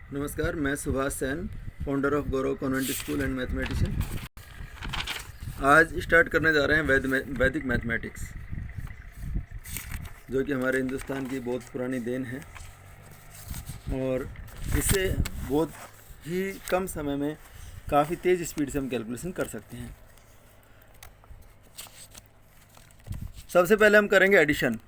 नमस्कार, मैं Subhash Sain, founder of Gaurav convent school and mathematician. आज स्टार्ट करने जा रहे हैं वैदिक मैथमेटिक्स, जो कि हमारे हिंदुस्तान की बहुत पुरानी देन है और इससे बहुत ही कम समय में काफ़ी तेज़ स्पीड से हम कैलकुलेशन कर सकते हैं। सबसे पहले हम करेंगे एडिशन,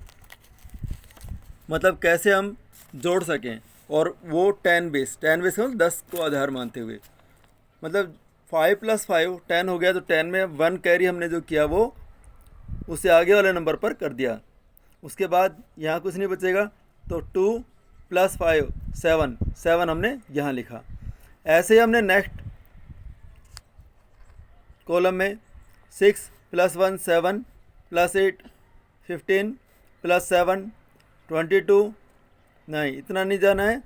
मतलब कैसे हम जोड़ सकें, और वो 10 बेस का 10 को आधार मानते हुए, मतलब 5 + 5 10 हो गया। तो 10 में 1 कैरी हमने जो किया वो उससे आगे वाले नंबर पर कर दिया। उसके बाद यहाँ कुछ नहीं बचेगा, तो 2 + 5 7 हमने यहाँ लिखा। ऐसे ही हमने नेक्स्ट कॉलम में 6 + 1 7 + 8 15 + 7 22, नहीं इतना नहीं जाना है।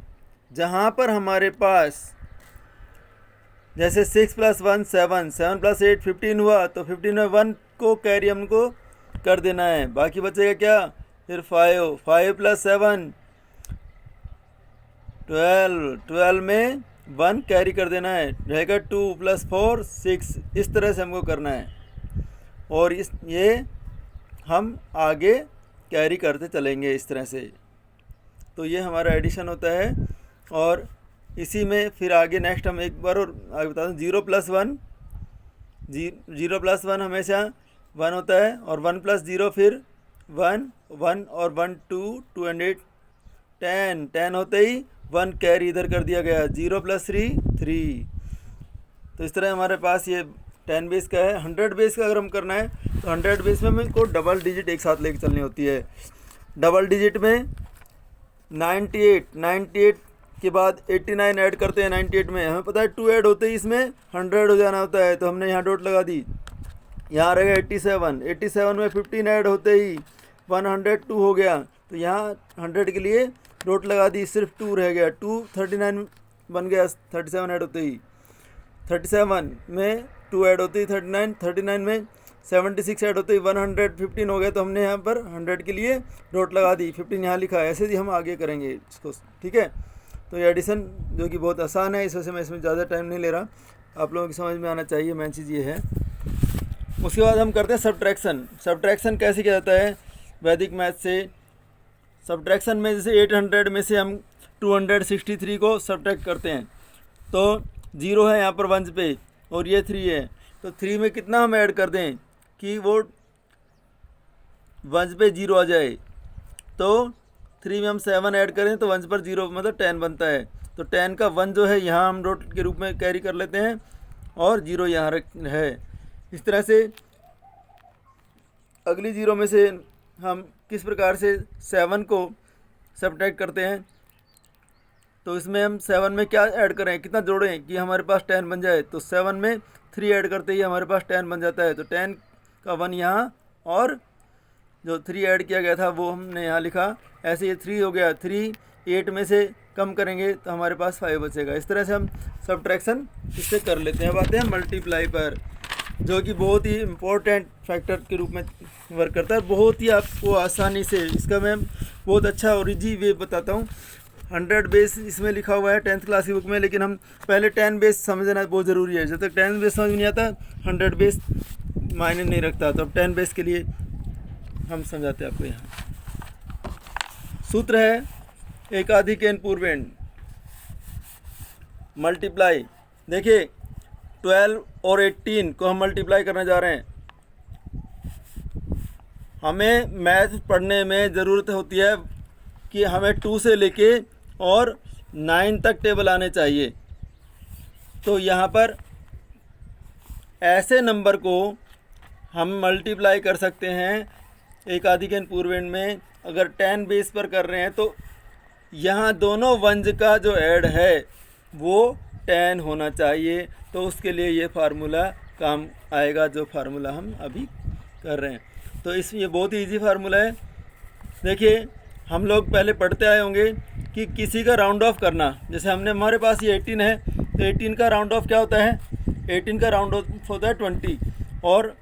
जहाँ पर हमारे पास जैसे 6 + 1 7 7 + 8 15 हुआ, तो 15 में 1 को कैरी हमको कर देना है। बाकी बचेगा क्या, फिर 5 + 7 12 में 1 कैरी कर देना है, रहेगा 2 + 4 6। इस तरह से हमको करना है और ये हम आगे कैरी करते चलेंगे इस तरह से। तो ये हमारा एडिशन होता है। और इसी में फिर आगे नेक्स्ट हम एक बार और आगे बता दूँ, 0 + 1 0 + 1 हमेशा 1 होता है, और 1 + 0 फिर 1 1 और 1 2 2 और 8 10 होते ही 1 कैरी इधर कर दिया गया, 0 + 3 3। तो इस तरह हमारे पास ये 10 बेस का है। 100 बेस का अगर हम करना है तो 100 बेस में हमको डबल डिजिट एक साथ लेके चलनी होती है। डबल डिजिट में 98 के बाद 89 ऐड करते हैं। 98 में हमें पता है 2 ऐड होते ही इसमें 100 हो जाना होता है, तो हमने यहाँ डॉट लगा दी। यहाँ रहेगा 87 में 15 ऐड होते ही 102 हो गया, तो यहाँ 100 के लिए डॉट लगा दी, सिर्फ 2 रह गया, 2 39 बन गया। 37 ऐड होते ही 37 में 2 ऐड होते ही 39 में 76 ऐड होते ही 115 हो गया, तो हमने यहाँ पर 100 के लिए डॉट लगा दी, 15 यहाँ लिखा है। ऐसे ही हम आगे करेंगे इसको, ठीक है। तो ये एडिशन जो कि बहुत आसान है, इस वजह से मैं इसमें ज़्यादा टाइम नहीं ले रहा, आप लोगों की समझ में आना चाहिए, मेन चीज़ ये है। उसके बाद हम करते हैं सब्ट्रैक्शन कैसे किया जाता है वैदिक मैथ से। सब्ट्रैक्शन में जैसे 800 में से हम 263 को सब्ट्रैक्ट करते हैं, तो 0 है यहाँ पर वंश पे और ये 3 है, तो 3 में कितना हम ऐड कर दें कि वो वंश पे 0 आ जाए। तो 3 में हम 7 ऐड करें तो वंश पर 0 मतलब 10 बनता है। तो 10 का 1 जो है यहाँ हम डॉट के रूप में कैरी कर लेते हैं और 0 यहाँ है। इस तरह से अगली 0 में से हम किस प्रकार से 7 को सब्ट्रैक्ट करते हैं, तो इसमें हम 7 में क्या ऐड करें, कितना जोड़ें कि हमारे पास 10 बन जाए। तो 7 में 3 ऐड करते ही हमारे पास 10 बन जाता है, तो 10 का 1 यहाँ और जो 3 ऐड किया गया था वो हमने यहाँ लिखा। ऐसे ये 3 हो गया, 3 8 में से कम करेंगे तो हमारे पास 5 बचेगा। इस तरह से हम सब्ट्रैक्शन इससे कर लेते हैं। अब आते हैं मल्टीप्लाई पर, जो कि बहुत ही इम्पोर्टेंट फैक्टर के रूप में वर्क करता है, बहुत ही आपको आसानी से। इसका मैं बहुत अच्छा और इजी वे बताता हूँ। 100 बेस इसमें लिखा हुआ है 10th क्लास की बुक में, लेकिन हम पहले 10 बेस समझना बहुत ज़रूरी है। जब तक 10 बेस समझ नहीं आता 100 बेस मायने नहीं रखता। तो अब 10 बेस के लिए हम समझाते हैं आपको। यहाँ सूत्र है एकाधिक पूर्वेण मल्टीप्लाई। देखिए 12 और 18 को हम मल्टीप्लाई करने जा रहे हैं। हमें मैथ पढ़ने में ज़रूरत होती है कि हमें 2 से लेके और 9 तक टेबल आने चाहिए। तो यहाँ पर ऐसे नंबर को हम मल्टीप्लाई कर सकते हैं एकाधिक पूर्वेण में। अगर 10 बेस पर कर रहे हैं तो यहाँ दोनों वंश का जो ऐड है वो 10 होना चाहिए। तो उसके लिए ये फार्मूला काम आएगा, जो फार्मूला हम अभी कर रहे हैं। तो ये बहुत ही ईजी फार्मूला है। देखिए हम लोग पहले पढ़ते आए होंगे कि किसी का राउंड ऑफ करना, जैसे हमारे पास ये 18 है, तो 18 का राउंड ऑफ क्या होता है, 18 का राउंड ऑफ होता है 20, और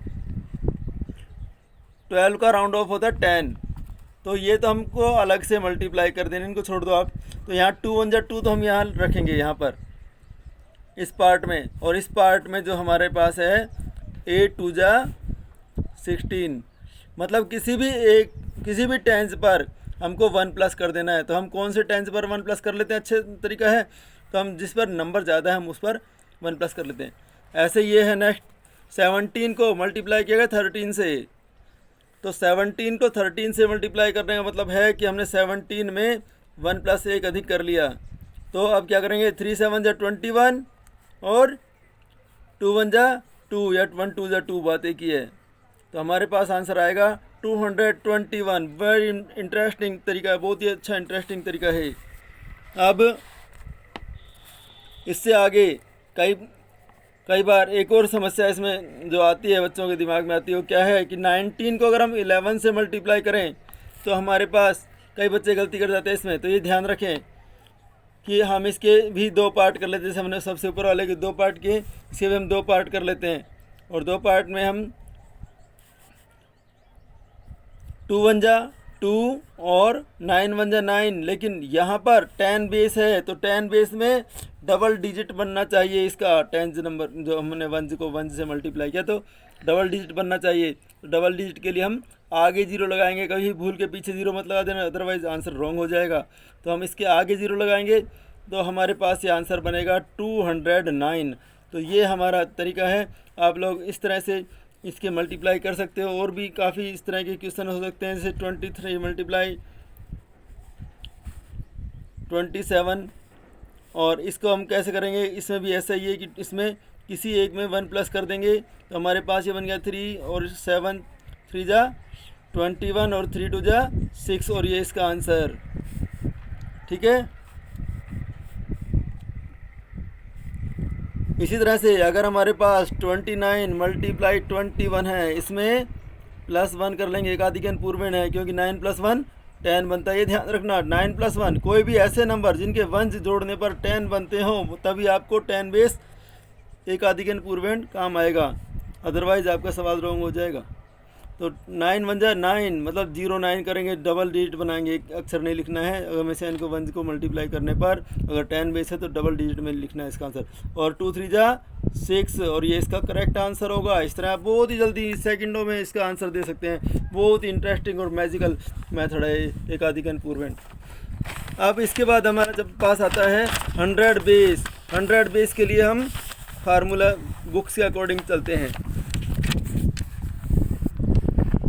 12 का राउंड ऑफ होता है 10। तो ये तो हमको अलग से मल्टीप्लाई कर देना, इनको छोड़ दो आप। तो यहाँ 2 1 जा 2 तो हम यहाँ रखेंगे यहाँ पर इस पार्ट में, और इस पार्ट में जो हमारे पास है 8 2 जा 16, मतलब किसी भी टेंस पर हमको 1 प्लस कर देना है। तो हम कौन से टेंस पर 1 प्लस कर लेते हैं, अच्छे तरीका है, तो हम जिस पर नंबर ज़्यादा है हम उस पर 1 प्लस कर लेते हैं। ऐसे ये है नेक्स्ट 17 को मल्टीप्लाई किया गया 13 से, तो 17 को 13 से मल्टीप्लाई करने का मतलब है कि हमने 17 में 1 प्लस 1 अधिक कर लिया। तो अब क्या करेंगे, 3 7 जा 21 और 2 1 जा 2 या 1 2 जा 2 बात एक ही है। तो हमारे पास आंसर आएगा 221। वेरी इंटरेस्टिंग तरीका है, बहुत ही अच्छा इंटरेस्टिंग तरीका है। अब इससे आगे कई बार एक और समस्या इसमें जो आती है बच्चों के दिमाग में आती है, वो क्या है कि 19 को अगर हम 11 से मल्टीप्लाई करें तो हमारे पास कई बच्चे गलती कर जाते हैं इसमें। तो ये ध्यान रखें कि हम इसके भी 2 पार्ट कर लेते हैं, जैसे हमने सबसे ऊपर वाले के 2 पार्ट किए, इसके भी हम 2 पार्ट कर लेते हैं। और 2 पार्ट में हम 2 1 जा 2 और 9 1 जा 9, लेकिन यहाँ पर 10 बेस है तो 10 बेस में डबल डिजिट बनना चाहिए इसका। 10 नंबर जो हमने 1 को 1 से मल्टीप्लाई किया तो डबल डिजिट बनना चाहिए। तो डबल डिजिट के लिए हम आगे 0 लगाएंगे, कभी भूल के पीछे 0 मत लगा देना, अदरवाइज़ आंसर रॉन्ग हो जाएगा। तो हम इसके आगे 0 लगाएंगे तो हमारे पास ये आंसर बनेगा 209। तो ये हमारा तरीका है। आप लोग इस तरह से इसके मल्टीप्लाई कर सकते हो। और भी काफ़ी इस तरह के क्वेश्चन हो सकते हैं, जैसे 23 मल्टीप्लाई 27, और इसको हम कैसे करेंगे, इसमें भी ऐसा ही है कि इसमें किसी एक में 1 प्लस कर देंगे तो हमारे पास ये बन गया 3 और 7 3 जा 21 और 3 2 जा 6, और ये इसका आंसर। ठीक है। इसी तरह से अगर हमारे पास 29 मल्टीप्लाई 21 है, इसमें +1 कर लेंगे, एक आदिगन पूर्वेण है क्योंकि 9 + 1 10 बनता है। ये ध्यान रखना, 9 + 1 कोई भी ऐसे नंबर जिनके 1 जोड़ने पर 10 बनते हों तभी आपको 10 बेस एक आदिगन पूर्वेण काम आएगा, अदरवाइज़ आपका सवाल रॉन्ग हो जाएगा। तो 9 1 जा 9, मतलब 09 करेंगे, डबल डिजिट बनाएंगे, एक अक्षर नहीं लिखना है। अगर हमेशा इनको 1 को मल्टीप्लाई करने पर अगर 10 बेस है तो डबल डिजिट में लिखना है इसका आंसर। और 2 3 जा 6, और ये इसका करेक्ट आंसर होगा। इस तरह आप बहुत ही जल्दी सेकंडों में इसका आंसर दे सकते हैं। बहुत ही इंटरेस्टिंग और मैजिकल मेथड है एक आदिगन पूर्वेण। अब इसके बाद हमारा जब पास आता है 100 बेस। 100 बेस के लिए हम फार्मूला बुक्स के अकॉर्डिंग चलते हैं,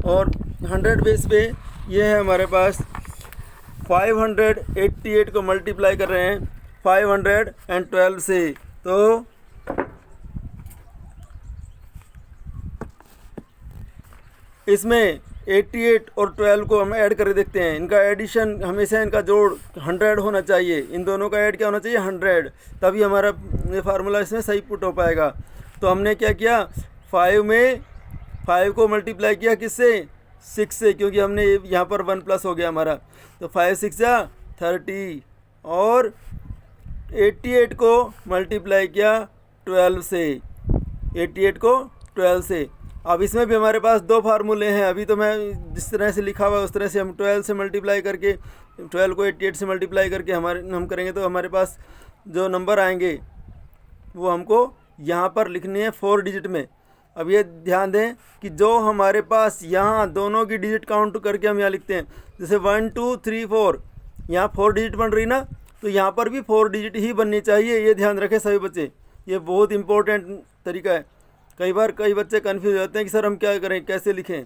और 100 बेस पे ये है हमारे पास 588 को मल्टीप्लाई कर रहे हैं 512 से। तो इसमें 88 और 12 को हम ऐड करके देखते हैं। इनका एडिशन हमेशा, इनका जोड़ 100 होना चाहिए। इन दोनों का ऐड क्या होना चाहिए, 100, तभी हमारा ये फार्मूला इसमें सही पुट हो पाएगा। तो हमने क्या किया, 5 को मल्टीप्लाई किया किससे, 6 से, क्योंकि हमने यहाँ पर 1 प्लस हो गया हमारा। तो 5 6 जा 30, और 88 को मल्टीप्लाई किया 12 से, 88 को 12 से। अब इसमें भी हमारे पास 2 फार्मूले हैं। अभी तो मैं जिस तरह से लिखा हुआ है उस तरह से हम 12 से मल्टीप्लाई करके, 12 को 88 से मल्टीप्लाई करके हम करेंगे तो हमारे पास जो नंबर आएंगे वो हमको यहाँ पर लिखने हैं 4 डिजिट में। अब ये ध्यान दें कि जो हमारे पास यहाँ दोनों की डिजिट काउंट करके हम यहाँ लिखते हैं, जैसे 1 2 3 4, यहाँ 4 डिजिट बन रही ना, तो यहाँ पर भी 4 डिजिट ही बननी चाहिए। ये ध्यान रखें सभी बच्चे, ये बहुत इंपॉर्टेंट तरीका है। कई बार कई बच्चे कन्फ्यूज होते हैं कि सर हम क्या करें, कैसे लिखें।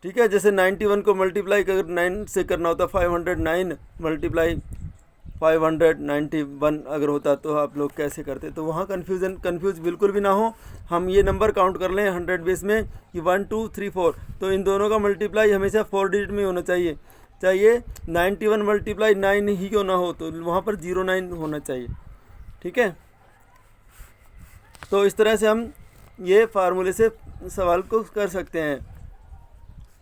ठीक है, जैसे 91 को मल्टीप्लाई अगर 9 से करना होता, 509 मल्टीप्लाई 591 अगर होता तो आप लोग कैसे करते, तो वहाँ कन्फ्यूज बिल्कुल भी ना हो। हम ये नंबर काउंट कर लें 100 बेस में कि 1 2 3 4, तो इन दोनों का मल्टीप्लाई हमेशा 4 डिजिट में होना चाहिए। चाहिए 91 मल्टीप्लाई 9 ही क्यों ना हो, तो वहाँ पर 09 होना चाहिए। ठीक है, तो इस तरह से हम ये फार्मूले से सवाल को कर सकते हैं।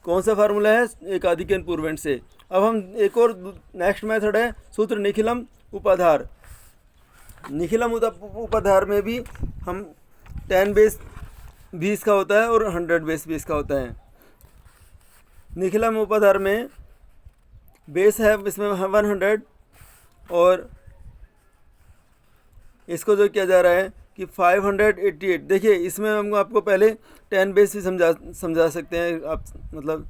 कौन सा फार्मूला है, एक आदिकेन पूर्वेण से। अब हम एक और नेक्स्ट मेथड है सूत्र निखिलम उपाधार। निखिलम उपाधार में भी हम 10 बेस 20 का होता है और 100 बेस 20 का होता है। निखिलम उपधर में बेस है इसमें 100 और इसको जो किया जा रहा है कि 588। देखिए इसमें हम आपको पहले 10 बेस भी समझा सकते हैं आप, मतलब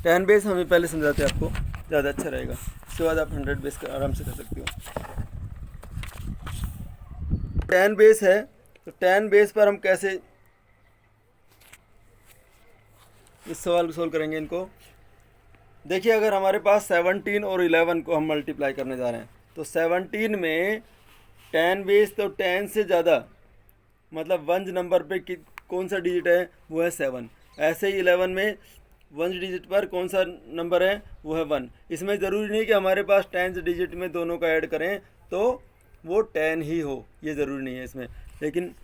10 बेस हमें पहले समझाते हैं आपको, ज़्यादा अच्छा रहेगा। उसके बाद आप 100 बेस का आराम से कर सकते हो। 10 बेस है तो 10 बेस पर हम कैसे इस सवाल को सोल्व करेंगे इनको। देखिए अगर हमारे पास 17 और 11 को हम मल्टीप्लाई करने जा रहे हैं तो 17 में 10 बेस तो 10 से ज़्यादा, मतलब वंज नंबर पे कौन सा डिजिट है वो है 7। ऐसे ही 11 में वंज डिजिट पर कौन सा नंबर है वो है 1। इसमें ज़रूरी नहीं कि हमारे पास 10 डिजिट में दोनों का ऐड करें तो वो 10 ही हो, ये ज़रूरी नहीं है इसमें। लेकिन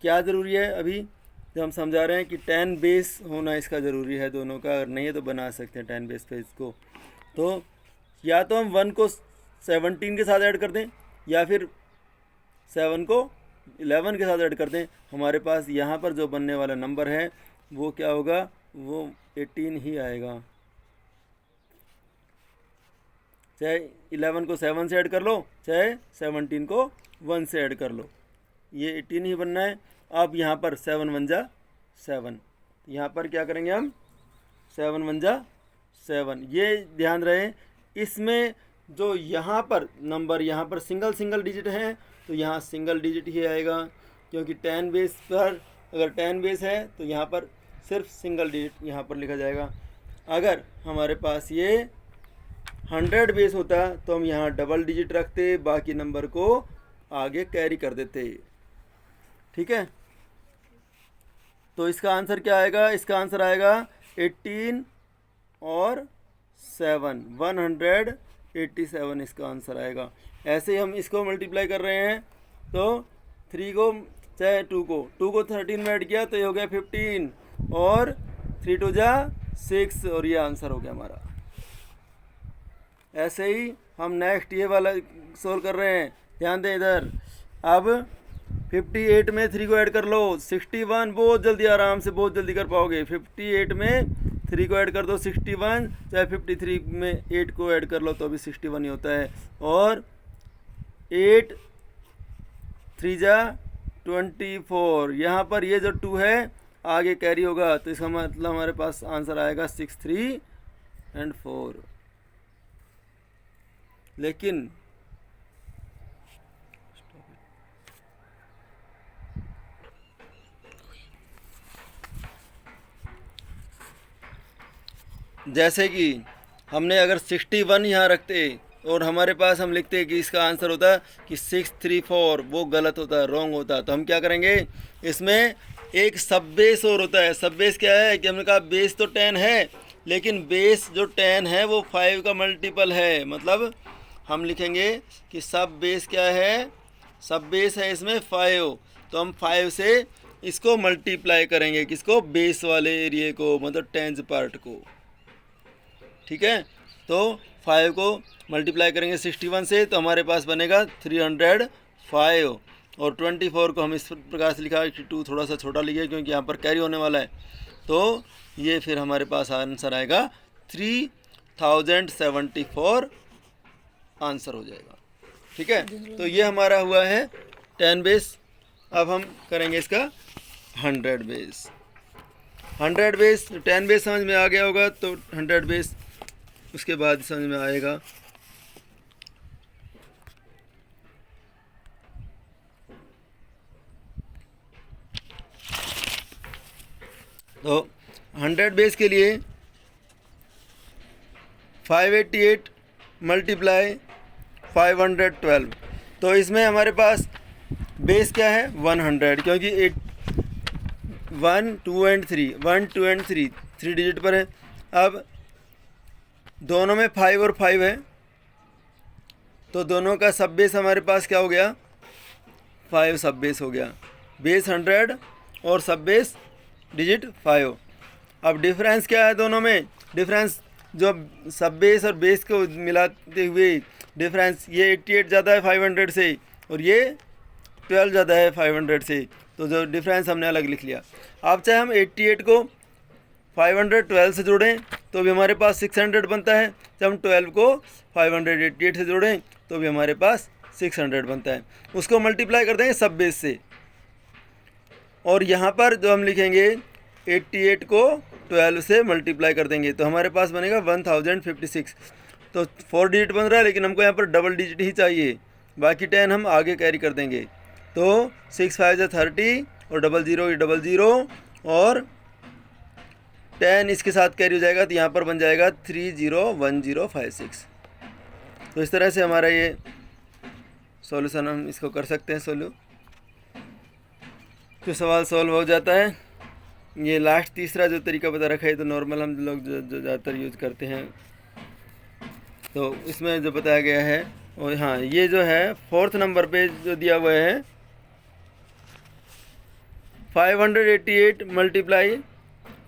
क्या ज़रूरी है अभी जो हम समझा रहे हैं कि 10 बेस होना इसका ज़रूरी है दोनों का, अगर नहीं है तो बना सकते हैं 10 बेस पे इसको। तो या तो हम 1 को 17 के साथ ऐड कर दें या फिर 7 को 11 के साथ ऐड कर दें। हमारे पास यहाँ पर जो बनने वाला नंबर है वो क्या होगा, वो 18 ही आएगा। चाहे 11 को 7 से ऐड कर लो, चाहे 17 को 1 से ऐड कर लो, ये 18 ही बनना है। अब यहाँ पर 7 1 जा 7, यहाँ पर क्या करेंगे हम 7 1 जा 7। ये ध्यान रहे इसमें जो यहाँ पर नंबर यहाँ पर सिंगल डिजिट हैं तो यहाँ सिंगल डिजिट ही आएगा, क्योंकि 10 बेस पर अगर 10 बेस है तो यहाँ पर सिर्फ सिंगल डिजिट यहाँ पर लिखा जाएगा। अगर हमारे पास ये 100 बेस होता तो हम यहाँ डबल डिजिट रखते, बाकी नंबर को आगे कैरी कर देते। ठीक है, तो इसका आंसर क्या आएगा, इसका आंसर आएगा 18 और 7, 187 इसका आंसर आएगा। ऐसे ही हम इसको मल्टीप्लाई कर रहे हैं तो 3 को चाहे 2 को 13 में ऐड किया तो ये हो गया 15 और 3 2 जा 6 और ये आंसर हो गया हमारा। ऐसे ही हम नेक्स्ट ये वाला सोल्व कर रहे हैं, ध्यान दें इधर। अब 58 में 3 को ऐड कर लो 61, बहुत जल्दी आराम से बहुत जल्दी कर पाओगे। 58 में 3 को ऐड कर दो 61, चाहे 53 में 8 को ऐड कर लो तो भी 61 ही होता है। और 8 3 जा 24, यहाँ पर ये जो 2 है आगे कैरी होगा तो इसका मतलब हमारे पास आंसर आएगा 6 3 और 4। लेकिन जैसे कि हमने अगर 61 यहाँ रखते और हमारे पास हम लिखते कि इसका आंसर होता कि 634, वो गलत होता, रॉन्ग होता। तो हम क्या करेंगे, इसमें एक सब बेस और होता है। सब बेस क्या है कि हमने कहा बेस तो 10 है लेकिन बेस जो 10 है वो 5 का मल्टीपल है। मतलब हम लिखेंगे कि सब बेस क्या है, सब बेस है इसमें 5, तो हम 5 से इसको मल्टीप्लाई करेंगे, किसको, बेस वाले एरिया को, मतलब 10th पार्ट को। ठीक है, तो 5 को मल्टीप्लाई करेंगे 61 से तो हमारे पास बनेगा 305। और 24 को हम इस प्रकार से लिखा कि 2 थोड़ा सा छोटा लिखिए क्योंकि यहाँ पर कैरी होने वाला है। तो ये फिर हमारे पास आंसर आएगा 3074 आंसर हो जाएगा। ठीक है, तो ये हमारा हुआ है 10 बेस। अब हम करेंगे इसका 100 बेस। 100 बेस 10 बेस समझ में आ गया होगा तो 100 बेस उसके बाद समझ में आएगा। तो 100 बेस के लिए 588 मल्टीप्लाई 512, तो इसमें हमारे पास बेस क्या है 100, क्योंकि 1 2 एंड 3 3 डिजिट पर है। अब दोनों में 5 और 5 है तो दोनों का सब बेस हमारे पास क्या हो गया, 5 सब बेस हो गया। बेस 100 और सब बेस डिजिट 5। अब डिफरेंस क्या है दोनों में, डिफरेंस जो सब बेस और बेस को मिलाते हुए डिफरेंस, ये 88 ज़्यादा है 500 से और ये 12 ज़्यादा है 500 से, तो जो डिफरेंस हमने अलग लिख लिया। अब चाहे हम 88 को 512 से जोड़ें तो भी हमारे पास 600 बनता है, जब हम 12 को 588 से जोड़ें तो भी हमारे पास 600 बनता है। उसको मल्टीप्लाई कर देंगे सब बेस से, और यहाँ पर जो हम लिखेंगे 88 को 12 से मल्टीप्लाई कर देंगे तो हमारे पास बनेगा 1056। तो 4 डिजिट बन रहा है, लेकिन हमको यहाँ पर डबल डिजिट ही चाहिए, बाकी 10 हम आगे कैरी कर देंगे। तो 6 5 30 और 00 00 और 10 इसके साथ कैरी हो जाएगा, तो यहाँ पर बन जाएगा 301056। तो इस तरह से हमारा ये सॉल्यूशन हम इसको कर सकते हैं सोल्व, तो सवाल सॉल्व हो जाता है। ये लास्ट तीसरा जो तरीका बता रखा है तो नॉर्मल हम लोग जो ज़्यादातर यूज़ करते हैं, तो इसमें जो बताया गया है, और हाँ ये जो है 4th नंबर पे जो दिया हुआ है 588 multiply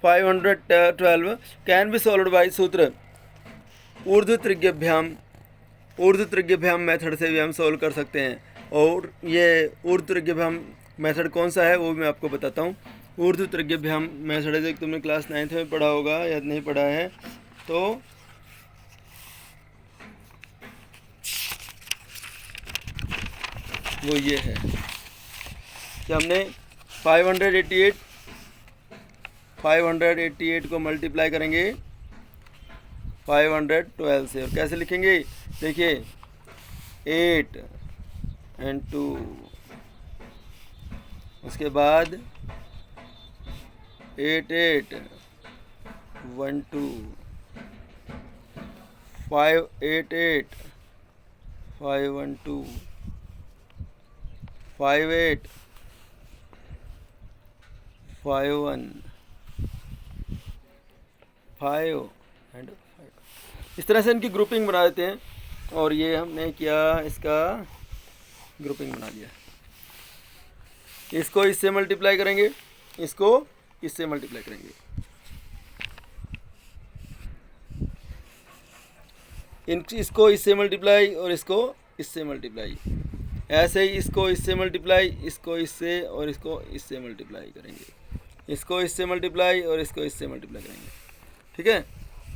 512 can be solved by सूत्र ऊर्ध्वत्रिज्यभ्याम मेथड से भी हम सॉल्व कर सकते हैं। और ये ऊर्ध्वत्रिज्यभ्याम मेथड कौन सा है वो भी मैं आपको बताता हूँ। ऊर्ध्वत्रिज्यभ्याम मेथड है जो तुमने क्लास 9th में पढ़ा होगा या नहीं पढ़ा है, तो वो ये है कि हमने 588 को मल्टीप्लाई करेंगे 512 से, और कैसे लिखेंगे देखिए 8 and 2, उसके बाद 8 8 1 2 5 8 8 5 1 2 5 8 5 1 5 and 5। इस तरह से इनकी ग्रुपिंग बना देते हैं, और ये हमने क्या इसका ग्रुपिंग बना दिया। इसको इससे मल्टीप्लाई करेंगे, इसको इससे मल्टीप्लाई करेंगे, इसको इससे मल्टीप्लाई और इसको इससे मल्टीप्लाई, ऐसे ही इसको इससे मल्टीप्लाई, इसको इससे और इसको इससे मल्टीप्लाई करेंगे, इसको इससे मल्टीप्लाई और इसको इससे मल्टीप्लाई करेंगे, ठीक है।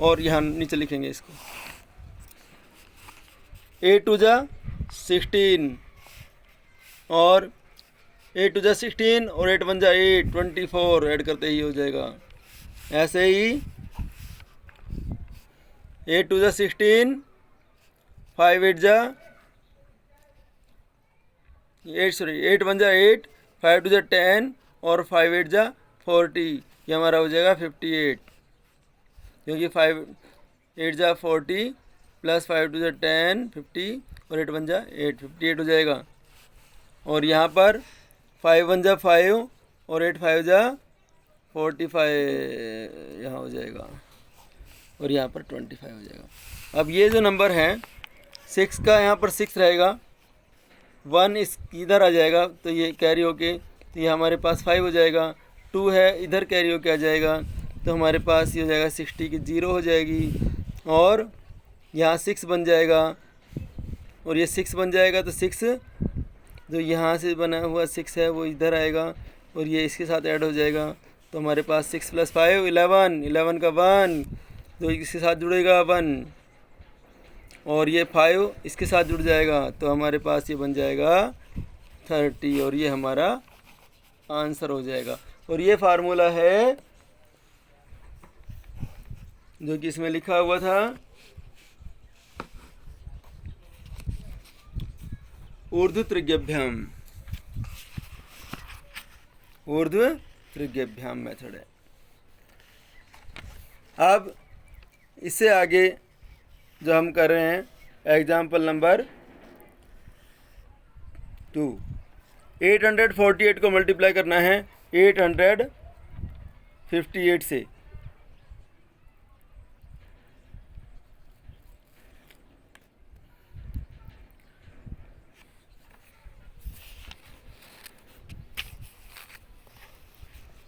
और यहाँ नीचे लिखेंगे इसको 8 2 जा 16 और 8 2 जा 16 और 8 1 जा 8 24 ऐड करते ही हो जाएगा। ऐसे ही 8 2 जा 16 5 8 जा 8 1 जा 8 5 2 जा 10 और 5 8 जा 40, ये हमारा हो जाएगा 58, क्योंकि 5 8 जा 40 प्लस 5 2 जा 10 50 और 8 1 जा 8 58 हो जाएगा। और यहाँ पर 5 1 जा 5 और 8 5 जा 45 यहाँ हो जाएगा, और यहाँ पर 25 हो जाएगा। अब ये जो नंबर है 6 का यहाँ पर 6 रहेगा, 1 इस इधर आ जाएगा तो ये कैरी होके तो ये हमारे पास 5 हो जाएगा, 2 है इधर कैरी होके आ जाएगा तो हमारे पास ये हो जाएगा 60 की 0 हो जाएगी, और यहाँ 6 बन जाएगा और ये 6 बन जाएगा, तो 6 जो यहाँ से बना हुआ 6 है वो इधर आएगा और ये इसके साथ ऐड हो जाएगा, तो हमारे पास 6 + 5 11, 11 का 1 तो इसके साथ जुड़ेगा 1, और ये 5 इसके साथ जुड़ जाएगा तो हमारे पास ये बन जाएगा 30, और ये हमारा आंसर हो जाएगा। और ये फार्मूला है जो कि इसमें लिखा हुआ था ऊर्ध्वत्रिज्यभ्याम मेथड है। अब इससे आगे जो हम कर रहे हैं एग्जाम्पल नंबर 2, 848 को मल्टीप्लाई करना है 858 से।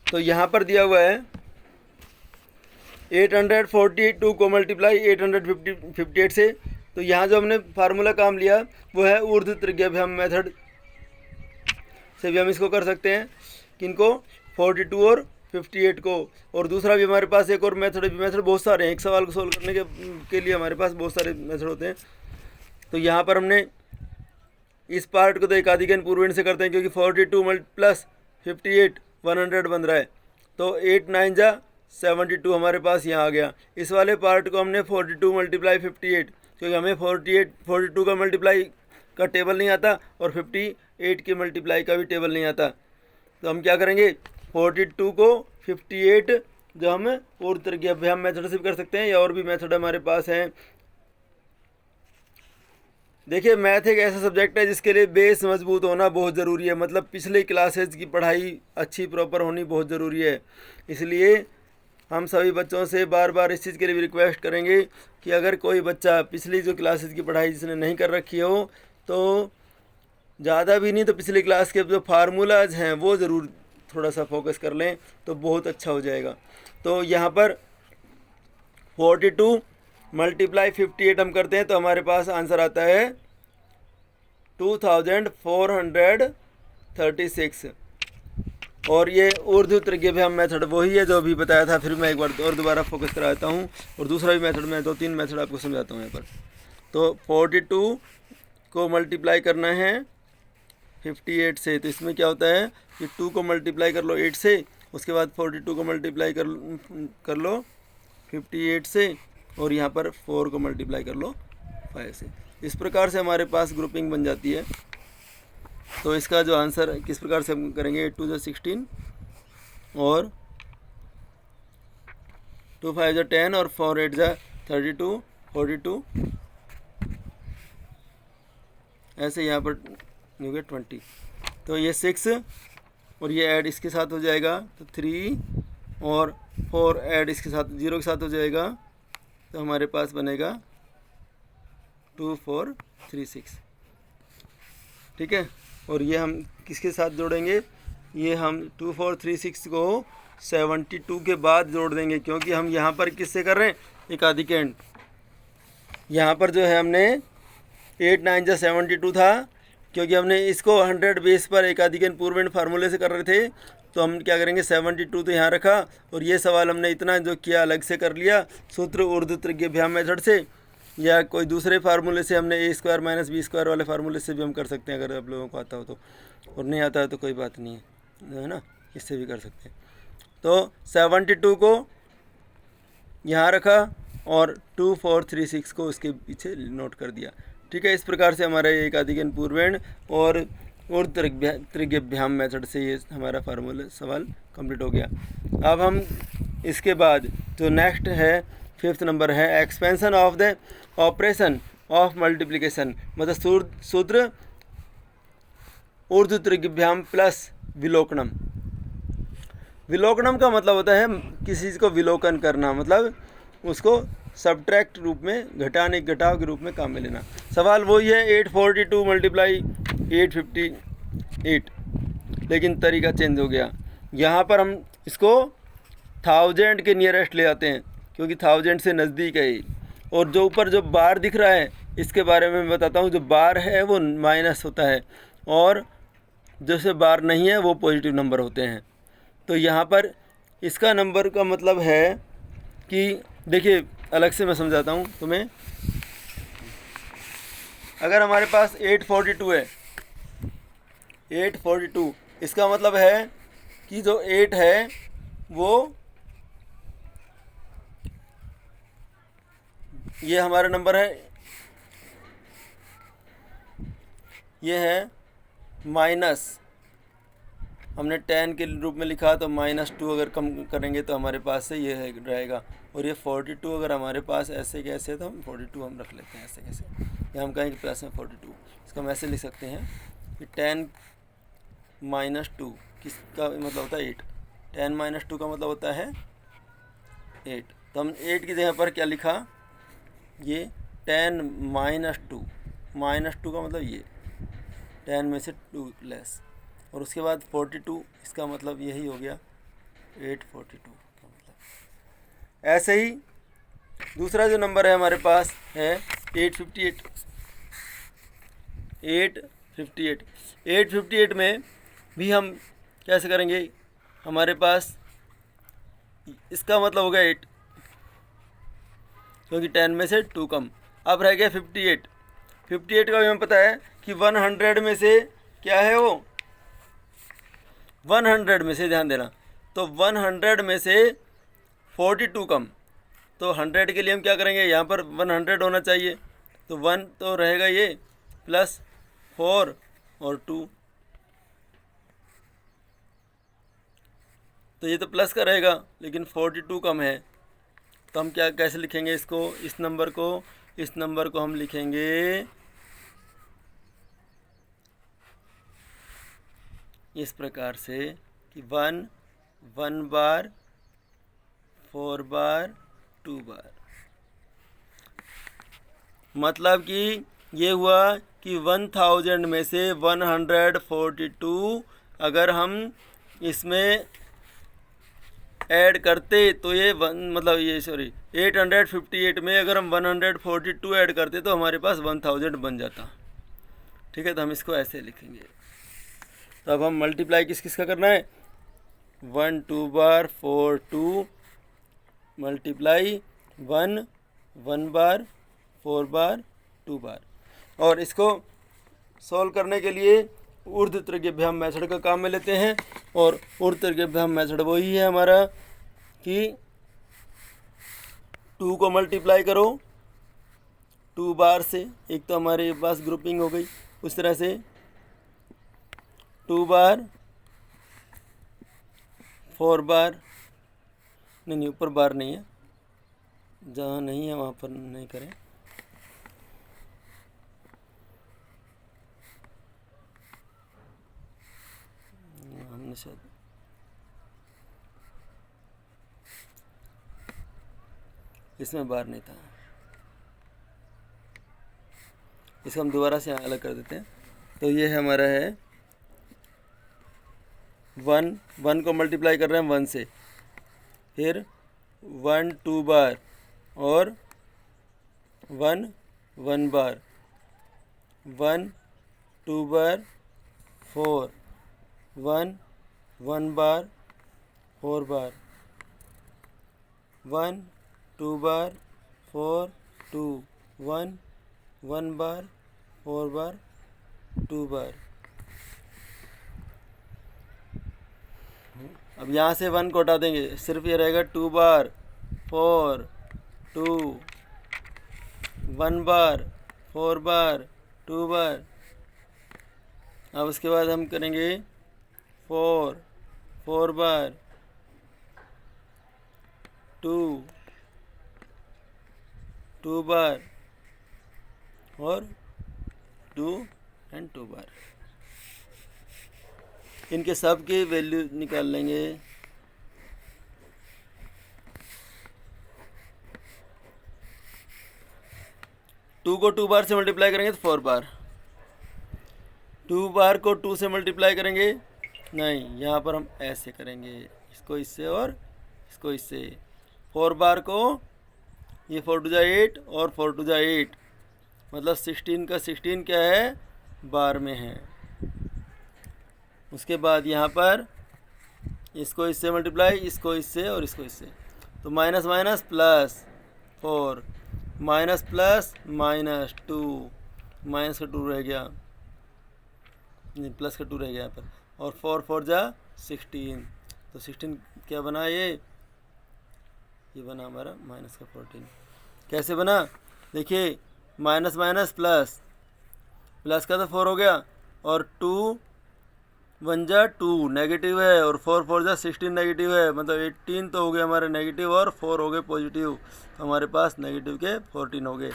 तो यहाँ पर दिया हुआ है 842 को मल्टीप्लाई 858 से, तो यहाँ जो हमने फार्मूला काम लिया वो है ऊर्ध्वत्रिज्यभ्याम मेथड से भी हम इसको कर सकते हैं, किनको, 42 और 58 को। और दूसरा भी हमारे पास एक और मेथड बहुत सारे हैं, एक सवाल को सोल्व करने के लिए हमारे पास बहुत सारे मेथड होते हैं। तो यहाँ पर हमने इस पार्ट को तो एकाधिकन पूर्वेण से करते हैं, क्योंकि 42 प्लस 58 100 बन रहा है, तो 8 9 जा 72 हमारे पास यहाँ आ गया। इस वाले पार्ट को हमने 42 मल्टीप्लाई 58, क्योंकि हमें 42 का मल्टीप्लाई का टेबल नहीं आता और 58 के मल्टीप्लाई का भी टेबल नहीं आता, तो हम क्या करेंगे, 42 को 58 जो हम और तरीके अभ्याम मेथड से भी कर सकते हैं, या और भी मेथड हमारे पास हैं। देखिए, मैथ एक ऐसा सब्जेक्ट है जिसके लिए बेस मजबूत होना बहुत ज़रूरी है, मतलब पिछले क्लासेज की पढ़ाई अच्छी प्रॉपर होनी बहुत ज़रूरी है। इसलिए हम सभी बच्चों से बार बार इस चीज़ के लिए भी रिक्वेस्ट करेंगे कि अगर कोई बच्चा पिछली जो क्लासेज की पढ़ाई जिसने नहीं कर रखी हो, तो ज़्यादा भी नहीं तो पिछली क्लास के जो फार्मूलाज हैं वो ज़रूर थोड़ा सा फोकस कर लें, तो बहुत अच्छा हो जाएगा। तो यहाँ पर 42 मल्टीप्लाई 58 हम करते हैं, तो हमारे पास आंसर आता है 2436। और ये ऊर्ध्व त्रिज्यीय मेथड वही है जो अभी बताया था, फिर मैं एक बार और दोबारा फोकस कराता हूँ, और दूसरा भी मेथड मैं 2-3 मेथड आपको समझाता हूँ यहाँ पर। तो 42 को मल्टीप्लाई करना है 58 से, तो इसमें क्या होता है कि 2 को मल्टीप्लाई कर लो 8 से, उसके बाद 42 को मल्टीप्लाई कर लो 58 से, और यहाँ पर 4 को मल्टीप्लाई कर लो 5 से। इस प्रकार से हमारे पास ग्रुपिंग बन जाती है। तो इसका जो आंसर किस प्रकार से हम करेंगे, 8 2 जो 16 और 2 5 जो 10 और 4 8 जो 32 42, ऐसे यहाँ पर हो गया 20। तो ये 6 और ये ऐड इसके साथ हो जाएगा, तो 3 और 4 ऐड इसके साथ 0 के साथ हो जाएगा, तो हमारे पास बनेगा 2436। ठीक है, और ये हम किसके साथ जोड़ेंगे, ये हम 2436 को 72 के बाद जोड़ देंगे, क्योंकि हम यहाँ पर किससे कर रहे हैं, एकाधिकरण। यहाँ पर जो है हमने 8 9 जा 72 था, क्योंकि हमने इसको 100 बेस पर एकाधिकरण पूर्वेण फार्मूले से कर रहे थे, तो हम क्या करेंगे 72 तो यहाँ रखा, और ये सवाल हमने इतना जो किया अलग से कर लिया, सूत्र ऊर्ध्व त्रिज्यीय मेथड से, या कोई दूसरे फार्मूले से हमने a² - b² वाले फार्मूले से भी हम कर सकते हैं, अगर आप लोगों को आता हो तो, और नहीं आता है तो कोई बात नहीं है ना, इससे भी कर सकते हैं। तो 72 को यहाँ रखा और 2436 को उसके पीछे नोट कर दिया। ठीक है, इस प्रकार से हमारा एकाधिकरण पूर्वेण और त्रिज्यीय मेथड से ये हमारा फार्मूला सवाल कंप्लीट हो गया। अब हम इसके बाद जो नेक्स्ट है 5th नंबर है expansion of the operation of multiplication, मतलब सूत्र ऊर्ध्व त्रिज्यीय प्लस विलोकनम। विलोकनम का मतलब होता है किसी चीज़ को विलोकन करना, मतलब उसको सब्ट्रैक्ट रूप में, घटाव के रूप में काम में लेना। सवाल वही है 842 मल्टीप्लाई 858, लेकिन तरीका चेंज हो गया। यहाँ पर हम इसको 1000 के नियरेस्ट ले आते हैं, क्योंकि 1000 से नज़दीक है। और जो ऊपर जो बार दिख रहा है इसके बारे में मैं बताता हूँ, जो बार है वो माइनस होता है, और जैसे बार नहीं है वो पॉजिटिव नंबर होते हैं। तो यहाँ पर इसका नंबर का मतलब है कि देखिए, अलग से मैं समझाता हूँ तुम्हें। अगर हमारे पास 842 है, 842 इसका मतलब है कि जो 8 है वो ये हमारा नंबर है, ये है माइनस, हमने 10 के रूप में लिखा, तो -2 अगर कम करेंगे तो हमारे पास से ये रहेगा। और ये 42 अगर हमारे पास ऐसे कैसे, तो हम 42 हम रख लेते हैं ऐसे कैसे, या हम कहेंगे प्लस में 42, इसका हम ऐसे लिख सकते हैं कि 10 - 2 किसका मतलब होता है 8, 10 - 2 का मतलब होता है 8। तो हम 8 की जगह पर क्या लिखा, ये 10 - 2, -2 का मतलब ये 10 में से 2 लेस, और उसके बाद 42, इसका मतलब यही हो गया 842 का मतलब। ऐसे ही दूसरा जो नंबर है हमारे पास है 858 में भी हम कैसे करेंगे, हमारे पास इसका मतलब हो गया 8, क्योंकि 10 में से 2 कम। अब रह गया 58। 58 का भी हमें पता है कि 100 में से क्या है वो, 100 में से, ध्यान देना, तो 100 में से 42 कम। तो 100 के लिए हम क्या करेंगे, यहाँ पर 100 होना चाहिए, तो 1 तो रहेगा ये, प्लस 4 और 2, तो ये तो प्लस का रहेगा, लेकिन 42 कम है, तो हम क्या कैसे लिखेंगे इसको, इस नंबर को हम लिखेंगे इस प्रकार से कि 1 बार, 4 बार, 2 बार। मतलब कि ये हुआ कि 1000 में से 142 अगर हम इसमें ऐड करते तो ये 858 में अगर हम 142 ऐड करते तो हमारे पास 1000 बन जाता। ठीक है, तो हम इसको ऐसे लिखेंगे। तो अब हम मल्टीप्लाई किस का करना है, 1 2 बार 4 2 मल्टीप्लाई 1 बार 4 बार 2 बार। और इसको सॉल्व करने के लिए ऊर्ध्व त्रिज्यभ्याम मेथड का काम में लेते हैं। और ऊर्ध्व त्रिज्यभ्याम मेथड वही है हमारा कि 2 को मल्टीप्लाई करो 2 बार से, एक तो हमारे पास ग्रुपिंग हो गई, उस तरह से 2 बार 4 बार, नहीं ऊपर बार नहीं है, जहाँ नहीं है वहाँ पर नहीं करें, हमने शायद इसमें बार नहीं था, इसको हम दोबारा से अलग कर देते हैं। तो ये हमारा है 1 को मल्टीप्लाई कर रहे हैं 1 से, फिर 1 2 बार और 1 बार, 1 2 बार 4, 1 बार 4 बार, 1 2 बार 4 2, 1 बार 4 बार 2 बार। अब यहाँ से 1 को हटा देंगे, सिर्फ ये रहेगा 2 बार 4 2, 1 बार 4 बार 2 बार। अब उसके बाद हम करेंगे 4 बार 2 बार और 2 बार। इनके सब की वैल्यू निकाल लेंगे। टू को 2 बार से मल्टीप्लाई करेंगे तो 4 बार, 2 बार को 2 से मल्टीप्लाई करेंगे नहीं, यहाँ पर हम ऐसे करेंगे, इसको इससे और इसको इससे। 4 बार को ये 4 2 जा 8 और 4 2 जा 8, मतलब 16 का 16 क्या है, बार में है। उसके बाद यहाँ पर इसको इससे मल्टीप्लाई, इसको इससे और इसको इससे, तो minus minus plus 4, minus plus minus 2, minus का 2 रह गया, नहीं प्लस का 2 रह गया यहाँ पर, और 4 4 जा 16, तो 16 क्या बना, ये बना हमारा माइनस का 14। कैसे बना, देखिए माइनस माइनस प्लस, प्लस का तो 4 हो गया, और 2 1 जा 2 नेगेटिव है, और 4 4 जा 16 नेगेटिव है, मतलब 18 तो हो गए हमारे नेगेटिव और 4 हो गए पॉजिटिव, तो हमारे पास नेगेटिव के 14 हो गए।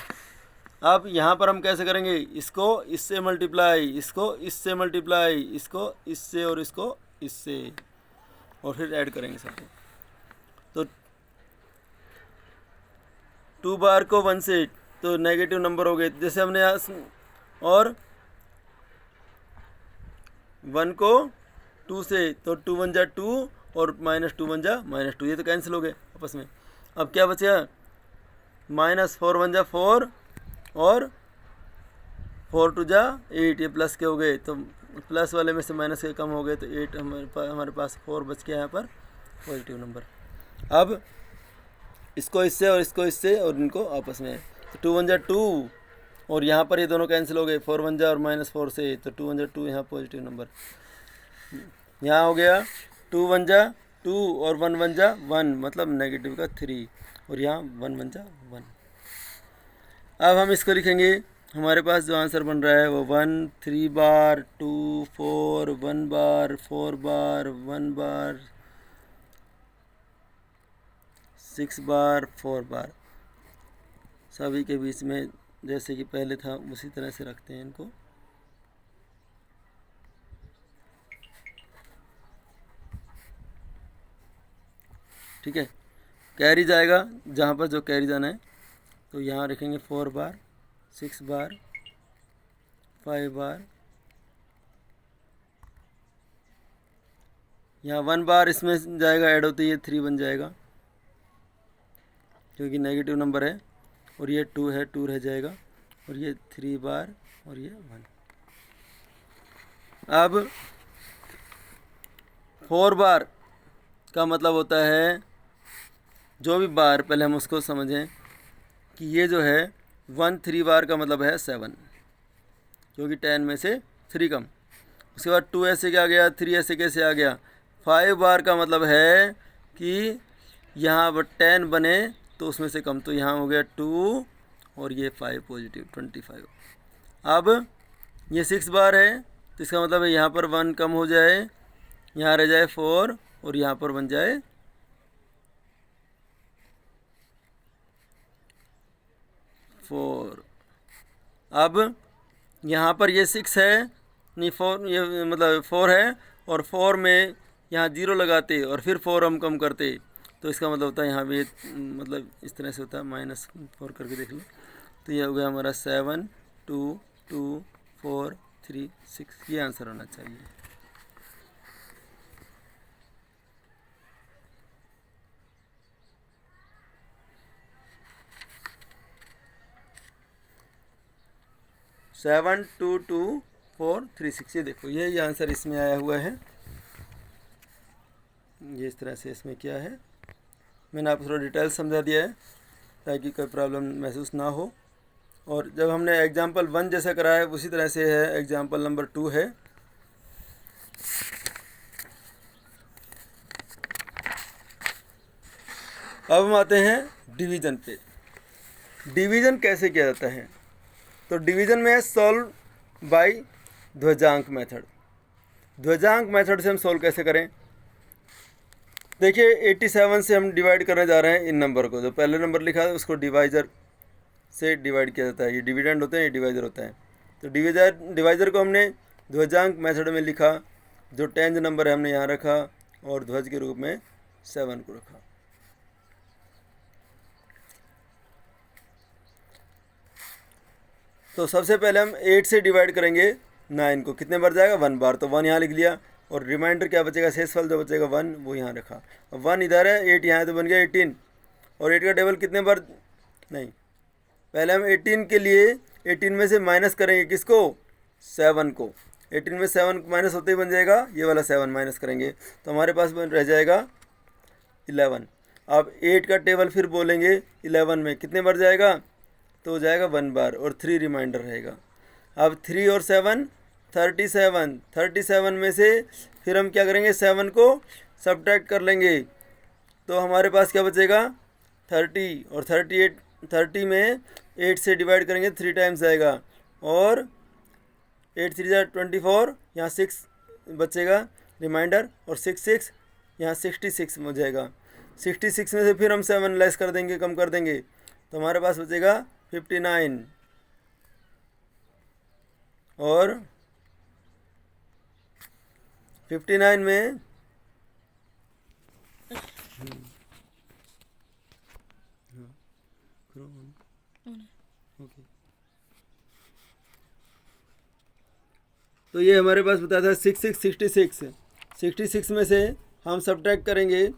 अब यहाँ पर हम कैसे करेंगे, इसको इससे मल्टीप्लाई, इसको इससे मल्टीप्लाई, इसको इससे और इसको इससे, और फिर ऐड करेंगे सबको। तो 2 बार को 1 से तो नेगेटिव नंबर हो गए, जैसे हमने और 1 को 2 से, तो 2 1 जा 2 और माइनस 2 1 जा माइनस 2, ये तो कैंसिल हो गए आपस में। अब क्या बचा, माइनस 4 1 जा 4 और 4 2 जा 8, ये प्लस के हो गए, तो प्लस वाले में से माइनस के कम हो गए तो 8 हमारे पास 4 बच गया यहाँ पर पॉजिटिव नंबर। अब इसको इससे और इसको इससे और इनको आपस में, तो 2 1 जा 2 और यहाँ पर ये दोनों कैंसिल हो गए, 4 1 जा और -4 से, तो 2 1 जा 2 यहाँ पॉजिटिव नंबर। यहाँ हो गया 2 1 जा 2 और 1 1 जा 1 मतलब नेगेटिव का 3 और यहाँ 1 1 जा 1। अब हम इसको लिखेंगे, हमारे पास जो आंसर बन रहा है वो 1 3 बार 2 4 1 बार 4 बार 1 बार 6 बार 4 बार, सभी के बीच में जैसे कि पहले था उसी तरह से रखते हैं इनको। ठीक है, कैरी जाएगा जहाँ पर जो कैरी जाना है, तो यहाँ रखेंगे 4 बार 6 बार 5 बार, यहाँ 1 बार इसमें जाएगा ऐड होते ही 3 बन जाएगा क्योंकि नेगेटिव नंबर है, और ये 2 है 2 रह जाएगा, और ये 3 बार और ये 1। अब 4 बार का मतलब होता है, जो भी बार पहले हम उसको समझें कि ये जो है 1 3 बार का मतलब है 7 क्योंकि 10 में से 3 कम। उसके बाद 2 ऐसे क्या आ गया, 3 ऐसे कैसे आ गया। 5 बार का मतलब है कि यहाँ पर 10 बने तो उसमें से कम, तो यहाँ हो गया 2 और ये 5 पॉजिटिव 25। अब ये 6 बार है तो इसका मतलब है यहाँ पर 1 कम हो जाए, यहाँ रह जाए 4 और यहाँ पर बन जाए 4। अब यहाँ पर ये 6 है, नहीं 4, ये मतलब 4 है और 4 में यहाँ 0 लगाते और फिर 4 हम कम करते, तो इसका मतलब होता है यहाँ भी मतलब इस तरह से होता है, -4 करके देख लो, तो ये हो गया हमारा 7 2 2 4 3 6, ये आंसर होना चाहिए। सेवन 2 2 4 3 6, ये देखो ये आंसर इसमें आया हुआ है, ये इस तरह से इसमें क्या है, मैंने आपको थोड़ा डिटेल समझा दिया है ताकि कोई प्रॉब्लम महसूस ना हो। और जब हमने एग्जाम्पल 1 जैसा कराया उसी तरह से है एग्जाम्पल नंबर 2 है। अब हम आते हैं डिवीज़न पे। डिवीज़न कैसे किया जाता है, तो डिवीज़न में सॉल्व बाय ध्वजांक मेथड। ध्वजांक मेथड से हम सॉल्व कैसे करें, देखिए 87 से हम डिवाइड करने जा रहे हैं इन नंबर को, जो पहले नंबर लिखा है उसको डिवाइज़र से डिवाइड किया जाता है, ये डिविडेंड होते हैं ये डिवाइज़र होता है। तो डिवाइज़र को हमने ध्वजांक मेथड में लिखा, जो 10 नंबर है हमने यहाँ रखा और ध्वज के रूप में 7 को रखा। तो सबसे पहले हम 8 से डिवाइड करेंगे 9 को, कितने बार जाएगा 1 बार, तो 1 यहाँ लिख लिया और रिमाइंडर क्या बचेगा, शेषफल जो बचेगा 1 वो यहाँ रखा। अब 1 इधर है 8 यहाँ है तो बन गया 18, और 8 का टेबल कितने बार, नहीं पहले हम 18 के लिए 18 में से माइनस करेंगे किसको, 7 को। 18 में 7 माइनस होते ही बन जाएगा ये वाला 7 माइनस करेंगे तो हमारे पास रह जाएगा 11। अब 8 का टेबल फिर बोलेंगे 11 में कितने बार जाएगा, तो हो जाएगा 1 बार और 3 रिमाइंडर रहेगा। अब 3 और 7 37 में से फिर हम क्या करेंगे 7 को सब्ट्रैक्ट कर लेंगे, तो हमारे पास क्या बचेगा 30, और 30 में 8 से डिवाइड करेंगे 3 टाइम्स जाएगा, और 8 3 जा 24, यहाँ 6 बचेगा रिमाइंडर, और 6 यहाँ 66 हो जाएगा। 66 में से फिर हम 7 लेस कर देंगे, कम कर देंगे, तो हमारे पास बचेगा 59, और 59 में तो ये हमारे पास बताया था 66 में से हम सब्ट्रैक्ट करेंगे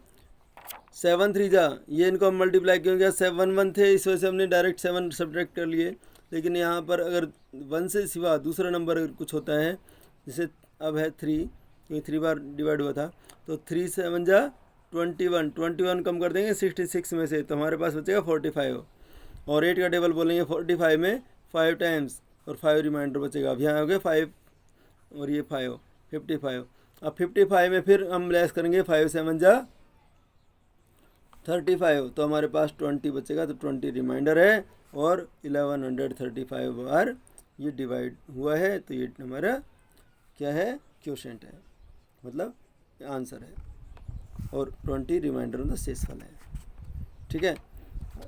7 3 जा, ये इनको हम मल्टीप्लाई क्योंकि 7 1 थे इस वजह से हमने डायरेक्ट 7 सब्ट्रैक्ट कर लिए, लेकिन यहाँ पर अगर 1 से सिवा दूसरा नंबर अगर कुछ होता है जैसे अब है 3, क्योंकि 3 बार डिवाइड हुआ था, तो 3 7 जा 21, 21 कम कर देंगे 66 में से, तो हमारे पास बचेगा 45। और 8 का टेबल बोलेंगे 45 में 5 टाइम्स और 5 रिमाइंडर बचेगा। अब यहाँ हो गया 5 और ये 5, 55। अब 55 में फिर हम लेस करेंगे 5 7 जा 35, तो हमारे पास 20 बचेगा, तो 20 रिमाइंडर है और 1135 बार ये डिवाइड हुआ है, तो ये हमारा क्या है, क्वोशेंट है, मतलब आंसर है, और 20 रिमाइंडर मतलब शेषफल है। ठीक है,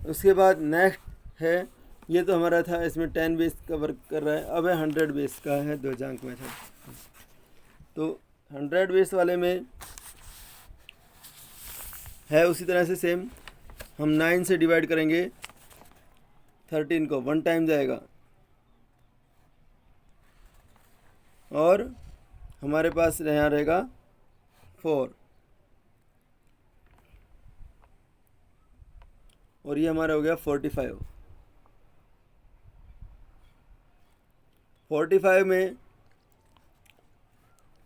उसके बाद नेक्स्ट है, ये तो हमारा था, इसमें 10 बेस कवर कर रहा है। अब है 100 बेस का है 2 अंक मेथड। तो 100 बेस वाले में है उसी तरह से सेम, हम 9 से डिवाइड करेंगे 13 को, 1 टाइम जाएगा और हमारे पास यहाँ रहेगा 4, और ये हमारा हो गया 45। 45 में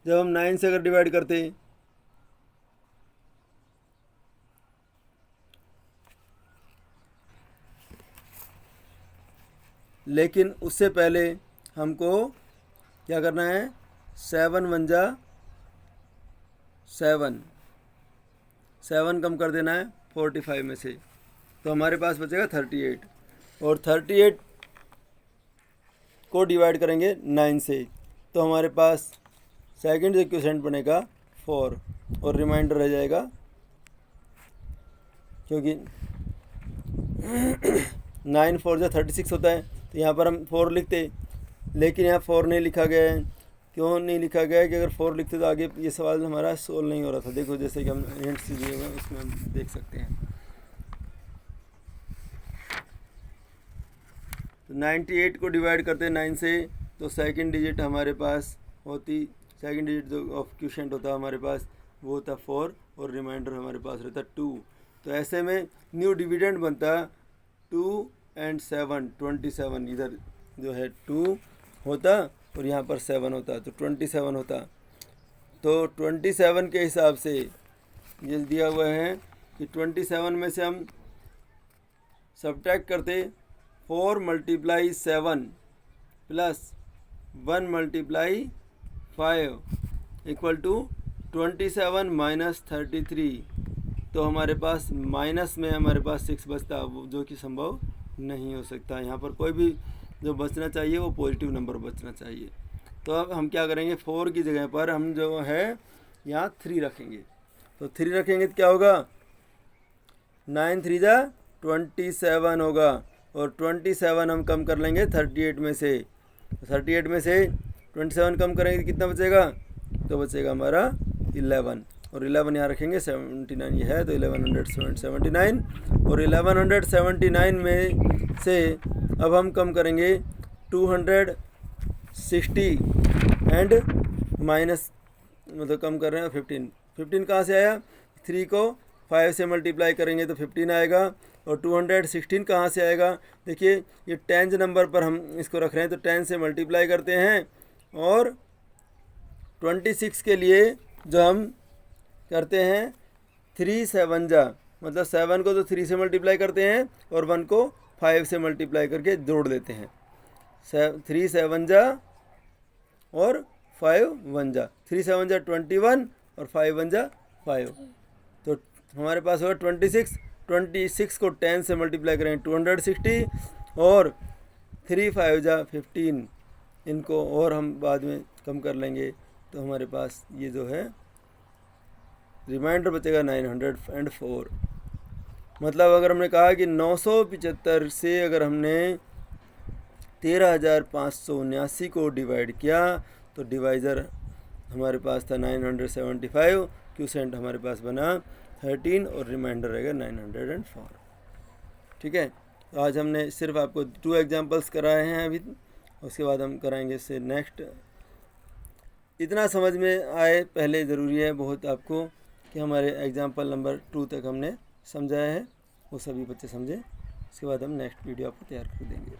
जब हम 9 से अगर डिवाइड करते हैं, लेकिन उससे पहले हमको क्या करना है, 7 1 जा 7, 7 कम कर देना है 45 में से, तो हमारे पास बचेगा 38। और 38 को डिवाइड करेंगे 9 से, तो हमारे पास सेकंड इक्वेशन बनेगा 4 और रिमाइंडर रह जाएगा, क्योंकि 9 4 जा 36 होता है, तो यहाँ पर हम 4 लिखते, लेकिन यहाँ 4 नहीं लिखा गया है। क्यों नहीं लिखा गया है कि अगर 4 लिखते तो आगे ये सवाल हमारा सोल्व नहीं हो रहा था। देखो जैसे कि हम हिंट्स दिए हुए हैं उसमें हम देख सकते हैं। तो 98 को डिवाइड करते हैं 9 से, तो सेकंड डिजिट हमारे पास होती, सेकंड डिजिट जो ऑफ क्वोशिएंट होता है हमारे पास वो होता 4 और रिमाइंडर हमारे पास रहता 2। तो ऐसे में न्यू डिविडेंड बनता 2 and 7, 27। इधर जो है 2 होता और यहाँ पर 7 होता, तो 27 होता। तो 27 के हिसाब से ये दिया हुआ है कि 27 में से हम सब्ट्रैक्ट करते 4 × 7 प्लस 1 × 5 इक्वल टू 27 माइनस 33। तो हमारे पास माइनस में हमारे पास 6 बचता, जो कि संभव नहीं हो सकता। यहाँ पर कोई भी जो बचना चाहिए वो पॉजिटिव नंबर बचना चाहिए। तो अब हम क्या करेंगे, 4 की जगह पर हम जो है यहाँ 3 रखेंगे। तो 3 रखेंगे तो क्या होगा, 9 3 जा 27 होगा, और 27 हम कम कर लेंगे 38 में से। 38 में से 27 कम करेंगे तो कितना बचेगा, तो बचेगा हमारा 11, और 11 यहाँ रखेंगे 79 ये है, तो 1179। और 1179 में से अब हम कम करेंगे 260 एंड माइनस, मतलब कम कर रहे हैं 15। 15 कहाँ से आया, 3 को 5 से मल्टीप्लाई करेंगे तो 15 आएगा, और 216 कहाँ से आएगा, देखिए ये 10 नंबर पर हम इसको रख रहे हैं, तो 10 से मल्टीप्लाई करते हैं, और 26 के लिए जो हम करते हैं 3 7 जा, मतलब 7 को तो 3 से मल्टीप्लाई करते हैं और 1 को 5 से मल्टीप्लाई करके जोड़ देते हैं। 3 7 जा और 5 1 जा, 3 7 जा 21 और 5 1 जा 5, तो हमारे पास होगा 26। 26 को 10 से मल्टीप्लाई करेंगे 260, और 3 5 जा 15, इनको और हम बाद में कम कर लेंगे, तो हमारे पास ये जो है रिमाइंडर बचेगा 904। मतलब अगर हमने कहा कि 975 से अगर हमने 13,579 को डिवाइड किया, तो डिवाइज़र हमारे पास था 975, क्वोशिएंट हमारे पास बना 13 और रिमाइंडर रहेगा 904। ठीक है, तो आज हमने सिर्फ आपको 2 एग्जांपल्स कराए हैं अभी, उसके बाद हम कराएंगे इससे नेक्स्ट। इतना समझ में आए पहले ज़रूरी है बहुत आपको कि हमारे एग्जाम्पल नंबर 2 तक हमने समझाया है, वो सभी बच्चे समझें। उसके बाद हम नेक्स्ट वीडियो आपको तैयार कर देंगे।